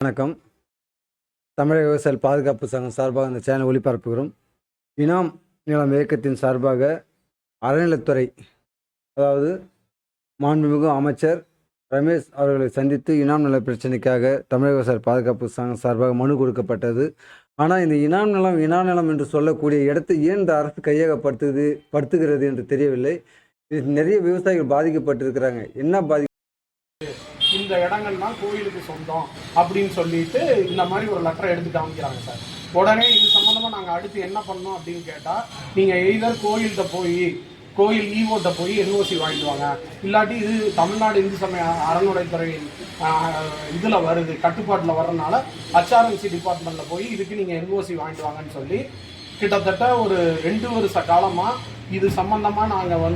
வணக்கம். தமிழக விவசாய பாதுகாப்பு சங்கம் சார்பாக இந்த சேனல் ஒளிபரப்புகிறோம். இனாம் நிலம் இயக்கத்தின் சார்பாக அறநிலைத்துறை, அதாவது மாண்புமிகு அமைச்சர் ரமேஷ் அவர்களை சந்தித்து இனாம் நில பிரச்சனைக்காக தமிழக விவசாய பாதுகாப்பு சங்கம் சார்பாக மனு கொடுக்கப்பட்டது. ஆனால் இந்த இனாம் நிலம் என்று சொல்லக்கூடிய இடத்தை ஏன் இந்த அரசு கையகப்படுத்துகிறது என்று தெரியவில்லை. இது நிறைய விவசாயிகள் பாதிக்கப்பட்டிருக்கிறாங்க. என்ன இந்த இடங்கள்லாம் கோயிலுக்கு சொந்தம் அப்படின்னு சொல்லிட்டு இந்த மாதிரி ஒரு லெட்டரை எடுத்து காமிக்கிறாங்க சார். உடனே இது சம்மந்தமாக நாங்கள் அடுத்து என்ன பண்ணோம் அப்படின்னு கேட்டால், நீங்கள் எய்தர் கோயில் ஈவோட்ட போய் என்ஓசி வாங்கிட்டு வாங்க, இல்லாட்டி இது தமிழ்நாடு இந்து சமய அறநிலைத்துறை இதில் வருது, கட்டுப்பாட்டில் வர்றதுனால HRMC டிபார்ட்மெண்ட்டில் போய் இதுக்கு நீங்கள் என்ஓசி வாங்கிட்டு வாங்கன்னு சொல்லி கிட்டத்தட்ட ஒரு 2 வருஷ காலமாக இது சம்பந்தமாக நாங்கள்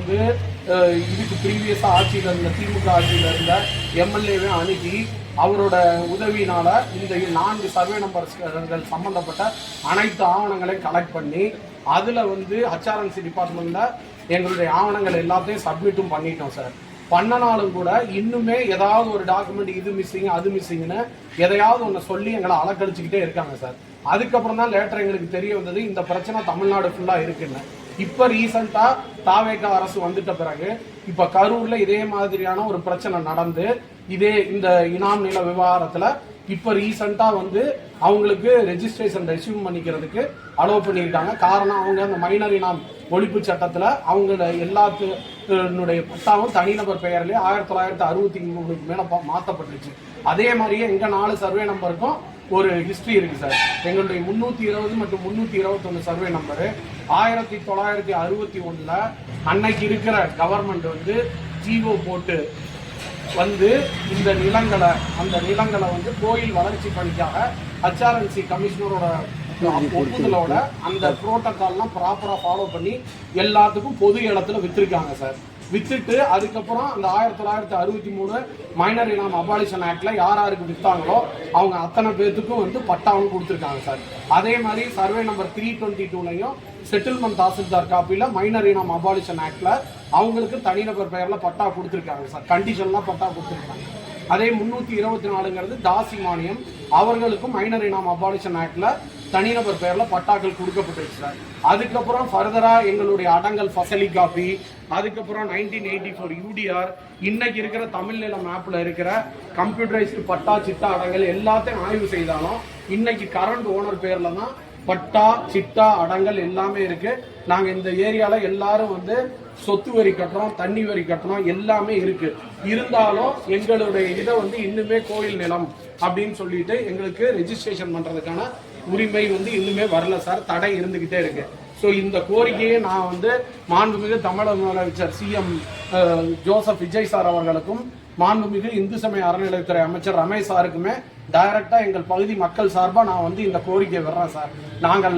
இதுக்கு ப்ரீவியஸாக ஆட்சியில் இருந்த திமுக ஆட்சியில் இருந்த எம்எல்ஏவே அணுகி அவரோட உதவியினால் இந்த 4 சர்வே நம்பர்கள் சம்மந்தப்பட்ட அனைத்து ஆவணங்களையும் கலெக்ட் பண்ணி அதில் HRMC டிபார்ட்மெண்ட்டில் எங்களுடைய ஆவணங்கள் எல்லாத்தையும் சப்மிட்டும் பண்ணிட்டோம் சார். பண்ணனாலும் கூட இன்னுமே ஏதாவது ஒரு டாக்குமெண்ட் இது மிஸ்ஸிங் அது மிஸ்ஸிங்னு எதையாவது ஒன்று சொல்லி எங்களை அலக்கழிச்சுக்கிட்டே இருக்காங்க சார். அதுக்கப்புறம் தான் லேட்டர் எங்களுக்கு தெரிய வந்தது இந்த பிரச்சனை தமிழ்நாடு ஃபுல்லாக இருக்குன்னு. இப்போ ரீசெண்டாக தாவேகா அரசு வந்துட்ட பிறகு இப்போ கரூரில் இதே மாதிரியான ஒரு பிரச்சனை நடந்து இந்த இனாம் நில விவகாரத்தில் இப்போ ரீசெண்டாக அவங்களுக்கு ரெஜிஸ்ட்ரேஷன் ரெஸ்யூம் பண்ணிக்கிறதுக்கு அலோவ் பண்ணியிருக்காங்க. காரணம் அவங்க அந்த மைனர் இனாம் ஒழிப்பு சட்டத்தில் அவங்களோட எல்லாத்துடைய பட்டாவும் தனிநபர் பெயர்லேயே 1963 மேலே மாற்றப்பட்டுருச்சு. அதே மாதிரியே எங்கள் 4 சர்வே நம்பருக்கும் ஒரு ஹிஸ்ட்ரி இருக்குது சார். எங்களுடைய 320 மற்றும் 321 சர்வே நம்பரு 1961 அன்னைக்கு இருக்கிற கவர்மெண்ட் ஜிஓ போட்டு இந்த நிலங்களை கோயில் வளர்ச்சி பணிக்காக HRMC கமிஷனரோட ஒப்புதலோட அந்த புரோட்டோகால்லாம் ப்ராப்பராக ஃபாலோ பண்ணி எல்லாத்துக்கும் பொது இடத்துல வித்திருக்காங்க சார். வித்துட்டு அதுக்கப்புறம் அந்த 1963 மைனர் இனாம் அபாலிஷன் ஆக்ட்ல யாருக்கு வித்தாங்களோ அவங்க அத்தனை பேர்த்துக்கும் பட்டாவும் கொடுத்துருக்காங்க சார். அதே மாதிரி சர்வே நம்பர் 322லையும் செட்டில்மெண்ட் தாசில்தார் காப்பியில் மைனர் இனாம் அபாலிஷன் ஆக்ட்ல அவங்களுக்கு தனிநபர் பெயர்ல பட்டா கொடுத்துருக்காங்க சார். கண்டிஷன்லாம் பட்டா கொடுத்துருக்காங்க. அதே 324ங்கிறது தாசி மானியம், அவர்களுக்கும் மைனர் இனாம் அபாலிஷன் ஆக்ட்ல தனிநபர் பெயர்ல பட்டாக்கள் கொடுக்கப்பட்டுருச்சு சார். அதுக்கப்புறம் ஃபர்தரா எங்களுடைய அடங்கல் ஃபசலி காப்பி, அதுக்கப்புறம் 1984 UDR, இன்னைக்கு இருக்கிற தமிழ் நிலம் ஆப்ல இருக்கிற கம்ப்யூட்டரைஸ்டு பட்டா சிட்டா அடங்கல் எல்லாத்தையும் ஆய்வு செய்தாலும் இன்னைக்கு கரண்ட் ஓனர் பேர்ல தான் பட்டா சிட்டா அடங்கல் எல்லாமே இருக்கு. நாங்க இந்த ஏரியால எல்லாரும் சொத்து வரி கட்டுறோம், தண்ணி வரி கட்டுறோம், எல்லாமே இருக்கு. இருந்தாலும் எங்களுடைய இதை இன்னுமே கோயில் நிலம் அப்படின்னு சொல்லிட்டு எங்களுக்கு ரெஜிஸ்ட்ரேஷன் பண்றதுக்கான உரிமை இன்னுமே வரல சார். தடை இருந்துகிட்டே இருக்கு. ஸோ இந்த கோரிக்கையை நான் மாண்புமிகு தமிழக முதலமைச்சர் CM ஜோசப் விஜய் சார் அவர்களுக்கும் மாண்புமிகு இந்து சமய அறநிலையத்துறை அமைச்சர் ரமேஷ் சாருக்குமே டைரக்டா எங்கள் பகுதி மக்கள் சார்பாக நான் இந்த கோரிக்கை வர்றேன் சார். நாங்கள்